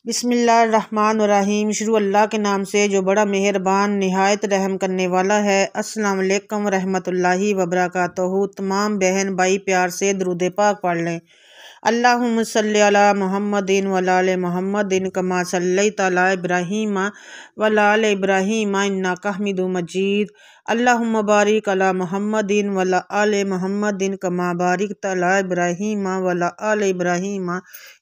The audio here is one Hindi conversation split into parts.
बिस्मिल्लाहिर्रहमानिर्रहीम। शुरू अल्लाह के नाम से जो बड़ा मेहरबान निहायत रहम करने वाला है। अस्सलाम वालेकुम रहमतुल्लाहि व बरकातहू। तमाम बहन भाई प्यार से दुरूद पाक पढ़ लें। अल्लाहुम्मा सल्ली अला मुहम्मदिन व अला मुहम्मदिन कमा सल्लैता अला इब्राहीम व अला इब्राहीम इन्नका हमीदुम मजीद। अल्लाहुम्मा बारिक अला मुहम्मदिन व अला मुहम्मदिन कमा बारिकता अला इब्राहीम व अला इब्राहीम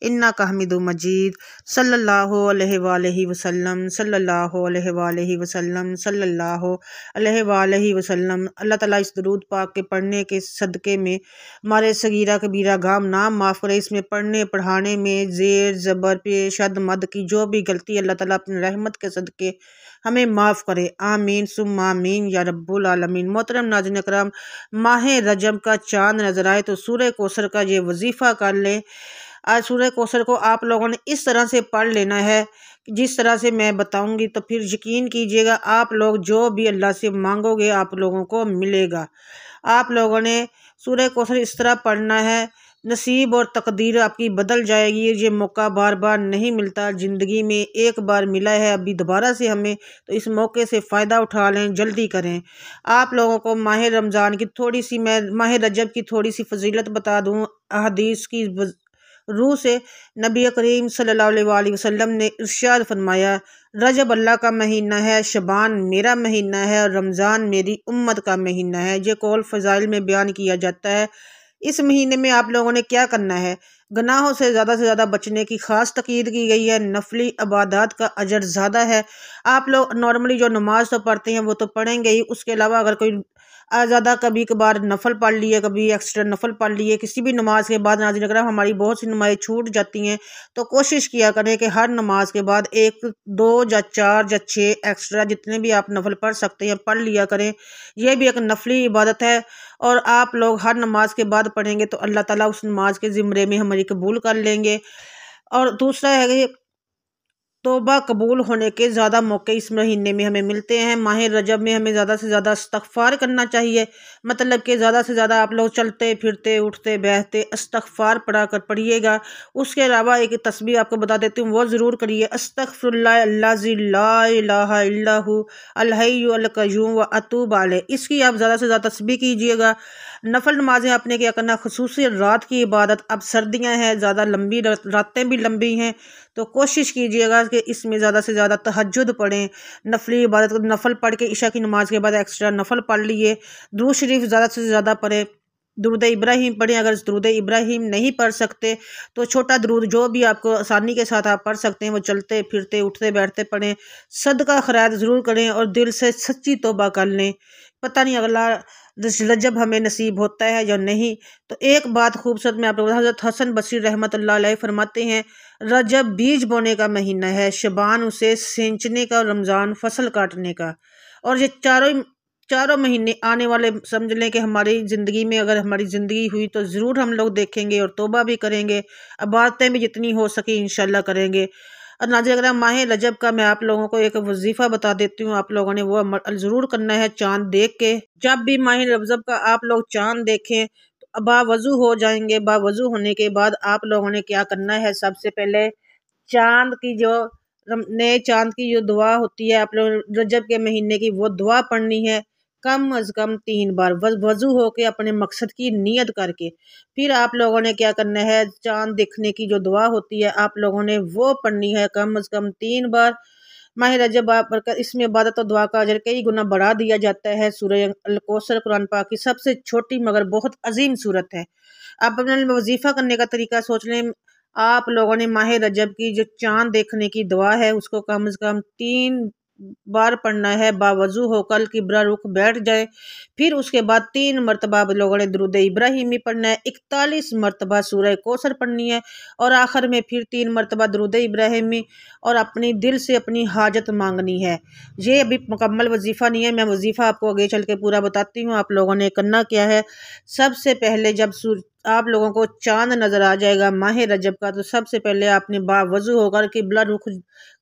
इन्नका हमीदुम मजीद। सल्लल्लाहु अलैहि वसल्लम सल्लल्लाहु अलैहि वसल्लम सल्लल्लाहु अलैहि वसल्लम। अल्लाह ताला इस दुरूद पाक के पढ़ने के सदक़े में हमारे सगीरा कबीरा गाम नाम माफ़ करे। इसमें पढ़ने पढ़ाने में ज़ेर ज़बर पेश शद मद की जो भी गलती अल्लाह ताला अपनी रहमत के सदक़े हमें माफ़ करे। आमीन सुम्मा आमीन या रब्बुल आलमीन। मोहतरम नाज़रीन करम, माह रजब का चाँद नज़र आए तो सूरह कौसर का ये वजीफ़ा कर लें। आज सूरह कौसर को आप लोगों ने इस तरह से पढ़ लेना है जिस तरह से मैं बताऊंगी, तो फिर यकीन कीजिएगा आप लोग जो भी अल्लाह से मांगोगे आप लोगों को मिलेगा। आप लोगों ने सूरह कौसर इस तरह पढ़ना है, नसीब और तकदीर आपकी बदल जाएगी। ये मौका बार बार नहीं मिलता, ज़िंदगी में एक बार मिला है अभी दोबारा से हमें, तो इस मौके से फ़ायदा उठा लें, जल्दी करें। आप लोगों को माह रमज़ान की थोड़ी सी, मैं माह रजब की थोड़ी सी फजीलत बता दूँ। हदीस की रूह से नबी करीम सल्लल्लाहु अलैहि वसल्लम ने इरशाद फरमाया, रजब अल्लाह का महीना है, शबान मेरा महीना है और रमज़ान मेरी उम्मत का महीना है। ये कौल फ़ज़ाइल में बयान किया जाता है। इस महीने में आप लोगों ने क्या करना है, गुनाहों से ज़्यादा बचने की ख़ास तकीद की गई है। नफली इबादत का अजर ज़्यादा है। आप लोग नॉर्मली जो नमाज तो पढ़ते हैं वो तो पढ़ेंगे ही, उसके अलावा अगर कोई ज़्यादा कभी कभार नफल पढ़ लिए, कभी एक्स्ट्रा नफल पढ़ लिए किसी भी नमाज के बाद, नाज़रीन अगर हमारी बहुत सी नमाज़ें छूट जाती हैं तो कोशिश किया करें कि हर नमाज के बाद 1, 2 या 4 या 6 एक्स्ट्रा जितने भी आप नफल पढ़ सकते हैं पढ़ लिया करें। यह भी एक नफली इबादत है और आप लोग हर नमाज के बाद पढ़ेंगे तो अल्लाह ताला उस नमाज के ज़िम्रे में हमारी कबूल कर लेंगे। और दूसरा है कि तौबा कबूल होने के ज़्यादा मौके इस महीने में हमें मिलते हैं। माह रजब में हमें ज़्यादा से ज़्यादा इस्तग़फ़ार करना चाहिए। मतलब कि ज़्यादा से ज़्यादा आप लोग चलते फिरते उठते बैठते इस्तग़फ़ार पढ़िएगा। उसके अलावा एक तस्बीह आपको बता देती हूँ, वो ज़रूर करिए। अस्तग़फ़िरुल्लाह अल्लज़ी ला इलाहा इल्ला हु अल हय्युल क़य्यूम व अतूब अलैह। इसकी आप ज़्यादा से ज़्यादा तस्बीह कीजिएगा। नफल नमाजें आपने क्या करना, खुसूसी रात की इबादत, अब सर्दियाँ हैं, ज़्यादा लंबी रातें भी लंबी हैं, तो कोशिश कीजिएगा कि इसमें ज़्यादा से ज़्यादा तहज्जुद पढ़ें। नफली इबादत नफल पढ़ के इशा की नमाज के बाद एक्स्ट्रा नफल पढ़ लिए। दुरूद शरीफ ज़्यादा से ज़्यादा पढ़ें। दुरूद इब्राहीम पढ़ें। अगर दुरूद इब्राहीम नहीं पढ़ सकते तो छोटा दुरूद जो भी आपको आसानी के साथ आप पढ़ सकते हैं वो चलते फिरते उठते बैठते पढ़ें। सदका खैरात ज़रूर करें और दिल से सच्ची तौबा कर लें। पता नहीं अगला रजब हमें नसीब होता है या नहीं। तो एक बात खूबसूरत मैं आप लोगों को, हज़रत हसन बसरी रहमतुल्लाह अलैह फरमाते हैं, रजब बीज बोने का महीना है, शबान उसे सींचने का और रमज़ान फसल काटने का। और ये चारों महीने आने वाले समझ लें कि हमारी ज़िंदगी में अगर हमारी ज़िंदगी हुई तो ज़रूर हम लोग देखेंगे और तौबा भी करेंगे, इबादतें भी जितनी हो सके इंशाल्लाह करेंगे। और नाज़रीन अगर माह रजब का मैं आप लोगों को एक वजीफ़ा बता देती हूँ, आप लोगों ने वो अमल ज़रूर करना है। चाँद देख के, जब भी माह रजब का आप लोग चाँद देखें तो बावज़ू हो जाएंगे। बावज़ू होने के बाद आप लोगों ने क्या करना है, सबसे पहले चाँद की जो नए चाँद की जो दुआ होती है आप लोग रजब के महीने की, वो दुआ पढ़नी है कम अज़ कम 3 बार वज़ू होके अपने मकसद की नियत करके। फिर आप लोगों ने क्या करना है, चाँद देखने की जो दुआ होती है आप लोगों ने वो पढ़नी है कम अज़ कम 3 बार। माह रजब आप पढ़कर इसमें इबादत और दुआ का अजर कई गुना बढ़ा दिया जाता है। सूरह अल कौसर कुरान पाक की सबसे छोटी मगर बहुत अजीम सूरत है। आप अपने वजीफ़ा करने का तरीका सोच लें। आप लोगों ने माह रजब की जो चाँद देखने की दुआ है उसको कम से कम 3 बार पढ़ना है। बावज़ू होकर किबला रुख बैठ जाए। फिर उसके बाद 3 मरतबा आप लोगों ने दुरूद इब्राहीमी पढ़ना है। 41 मरतबा सूरह कौसर पढ़नी है और आखिर में फिर 3 मरतबा दुरूद इब्राहीमी और अपनी दिल से अपनी हाजत मांगनी है। ये अभी मुकम्मल वजीफ़ा नहीं है, मैं वजीफ़ा आपको आगे चल के पूरा बताती हूँ। आप लोगों ने करना क्या है, सबसे पहले जब आप लोगों को चाँद नज़र आ जाएगा माह रजब का, तो सबसे पहले आपने बावज़ू होकर किबला रुख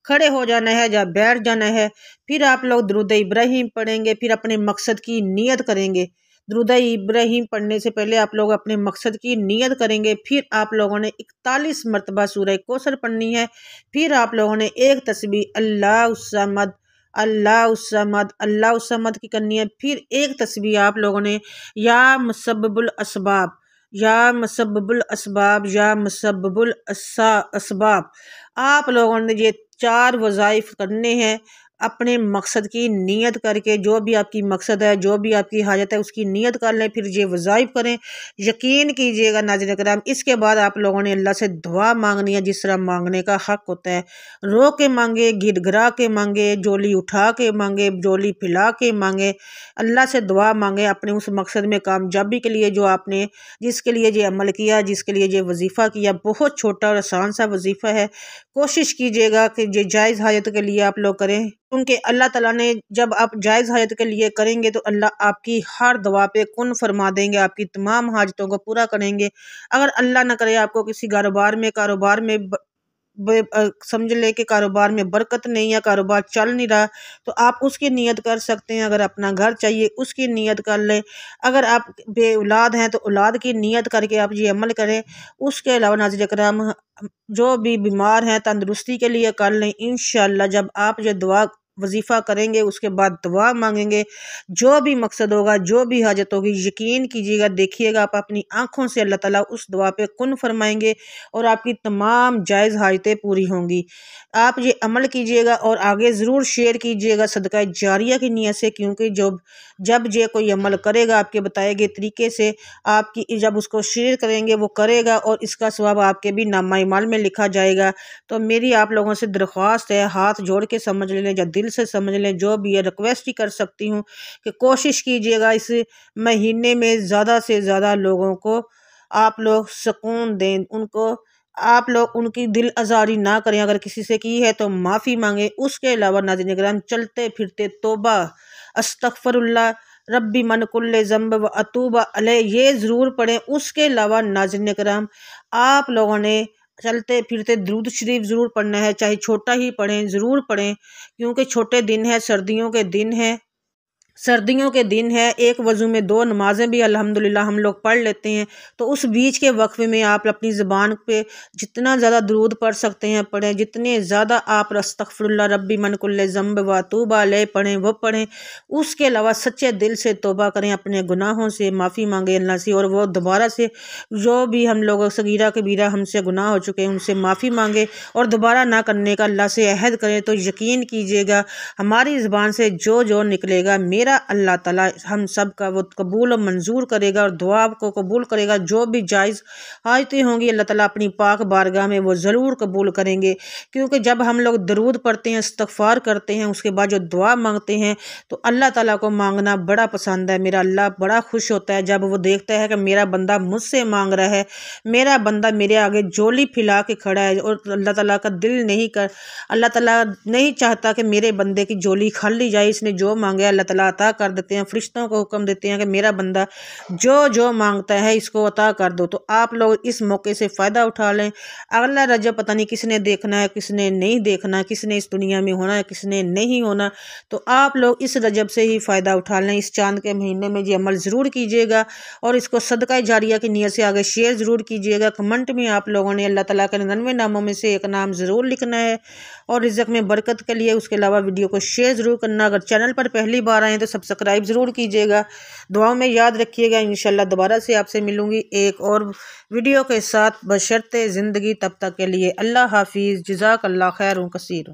खड़े हो जाना है या बैठ जाना है। फिर आप लोग दुरूद इब्राहीम पढ़ेंगे, फिर अपने मकसद की नियत करेंगे। दुरूद इब्राहीम पढ़ने से पहले आप लोग अपने मकसद की नियत करेंगे। फिर आप लोगों ने 41 मरतबा सूरह कौसर पढ़नी है। फिर आप लोगों ने एक तस्बीह अल्लाहुस्समद अल्लाहुस्समद अल्लाहुस्समद की करनी है। फिर एक तस्बीह आप लोगों ने या मुसब्बिबुल असबाब या मुसब्बिबुल असबाब या मुसब्बिबुल असबाब आप लोगों ने ये 4 वज़ाइफ करने हैं अपने मकसद की नियत करके। जो भी आपकी मकसद है, जो भी आपकी हाजत है, उसकी नियत कर लें, फिर ये वज़ाइफ करें। यकीन कीजिएगा नाज़रीन कराम, इसके बाद आप लोगों ने अल्लाह से दुआ मांगनी है जिस तरह मांगने का हक़ होता है। रो के मांगे, गिड़गिड़ा के मांगे, झोली उठा के मांगे, झोली फैला के मांगे, अल्लाह से दुआ मांगे अपने उस मकसद में कामयाबी के लिए जो आपने जिसके लिए ये अमल किया, जिसके लिए ये वजीफ़ा किया। बहुत छोटा और आसान सा वजीफ़ा है। कोशिश कीजिएगा कि ये जायज़ हाजत के लिए आप लोग करें, क्योंकि अल्लाह ताला ने जब आप जायज़ हाजत के लिए करेंगे तो अल्लाह आपकी हर दुआ पे कुन फरमा देंगे, आपकी तमाम हाजतों को पूरा करेंगे। अगर अल्लाह न करे आपको किसी कारोबार में समझ ले कि कारोबार में बरकत नहीं है, कारोबार चल नहीं रहा, तो आप उसकी नियत कर सकते हैं। अगर अपना घर चाहिए उसकी नियत कर लें। अगर आप बे औलाद हैं तो औलाद की नियत करके आप ये अमल करें। उसके अलावा नाज़रीन करम, जो भी बीमार हैं तंदुरुस्ती के लिए कर लें। इंशाअल्लाह जब आप ये दुआ वजीफ़ा करेंगे उसके बाद दुआ मांगेंगे, जो भी मकसद होगा, जो भी हाजत होगी, यकीन कीजिएगा, देखिएगा आप अपनी आँखों से अल्लाह ताला उस दुआ पे कुन फरमाएंगे और आपकी तमाम जायज़ हाजतें पूरी होंगी। आप ये अमल कीजिएगा और आगे ज़रूर शेयर कीजिएगा सदका जारिया की नीयत से, क्योंकि जब ये कोई अमल करेगा आपके बताए गए तरीके से, आपकी जब उसको शेयर करेंगे वो करेगा और इसका सवाब आपके भी नामा-ए-माल में लिखा जाएगा। तो मेरी आप लोगों से दरख्वास्त है, हाथ जोड़ के समझ लें या दिल से समझ लें, जो भी है रिक्वेस्ट ही कर सकती हूँ कि कोशिश कीजिएगा इस महीने में ज़्यादा से ज़्यादा लोगों को आप लोग सुकून दें, उनको आप लोग उनकी दिल आज़ारी ना करें। अगर किसी से की है तो माफ़ी मांगे। उसके अलावा नाज़रीन किराम, चलते फिरते तौबा अस्तगफिरुल्लाह रब्बी मन कुल्ले ज़ंब व अतूब अलैह ये ज़रूर पढ़ें। उसके अलावा नाज़रीन किराम, आप लोगों ने चलते फिरते दुरूद शरीफ ज़रूर पढ़ना है, चाहे छोटा ही पढ़ें, ज़रूर पढ़ें, क्योंकि छोटे दिन है, सर्दियों के दिन है। एक वज़ू में 2 नमाज़ें भी अल्हम्दुलिल्लाह हम लोग पढ़ लेते हैं। तो उस बीच के वक्फ़े में आप अपनी ज़ुबान पे जितना ज़्यादा दुरूद पढ़ सकते हैं पढ़ें, जितने ज़्यादा आप अस्तगफिरुल्लाह रब्बी मन कुल्ले ज़ंब व अतूब अलैह पढ़ें वो पढ़ें। उसके अलावा सच्चे दिल से तौबा करें, अपने गुनाहों से माफ़ी मांगें अल्लाह से, और वो दोबारा से जो भी हम लोग सगीरा कबीरा हमसे गुनाह हो चुके हैं उनसे माफ़ी मांगे और दोबारा ना करने का अल्लाह से अहद करें। तो यकीन कीजिएगा हमारी ज़ुबान से जो निकलेगा मेरा अल्लाह ताला हम सब का वो कबूल और मंजूर करेगा और दुआ को कबूल करेगा। जो भी जायज़ हाजतें होंगी अल्लाह ताला अपनी पाक बारगाह में वो ज़रूर कबूल करेंगे, क्योंकि जब हम लोग दरूद पढ़ते हैं, इस्तग़फ़ार करते हैं, उसके बाद जो दुआ मांगते हैं तो अल्लाह ताला को मांगना बड़ा पसंद है। मेरा अल्लाह बड़ा खुश होता है जब वो देखता है कि मेरा बंदा मुझसे मांग रहा है, मेरा बंदा मेरे आगे झोली फैला के खड़ा है। और अल्लाह ताला का दिल नहीं कर अल्लाह ताला नहीं चाहता कि मेरे बंदे की झोली खाली जाए। इसने जो मांगा अल्लाह ताला अता कर देते हैं। फरिश्तों को हुक्म देते हैं कि मेरा बंदा जो मांगता है इसको अता कर दो। तो आप लोग इस मौके से फ़ायदा उठा लें। अगला रजब पता नहीं किसने देखना है, किसने नहीं देखना, किसने इस दुनिया में होना है, किसने नहीं होना। तो आप लोग इस रजब से ही फ़ायदा उठा लें। इस चांद के महीने में ये अमल ज़रूर कीजिएगा और इसको सदका जारिया की नीयत से आगे शेयर ज़रूर कीजिएगा। कमेंट में आप लोगों ने अल्लाह ताला के 99 नामों में से एक नाम ज़रूर लिखना है और रिज़्क़ में बरकत के लिए। उसके अलावा वीडियो को शेयर ज़रूर करना। अगर चैनल पर पहली बार आए तो सब्सक्राइब ज़रूर कीजिएगा। दुआओं में याद रखिएगा। इंशाल्लाह दोबारा से आपसे मिलूँगी एक और वीडियो के साथ, बशर्ते ज़िंदगी। तब तक के लिए अल्लाह हाफिज़। जज़ाकल्लाह खैर कसीर।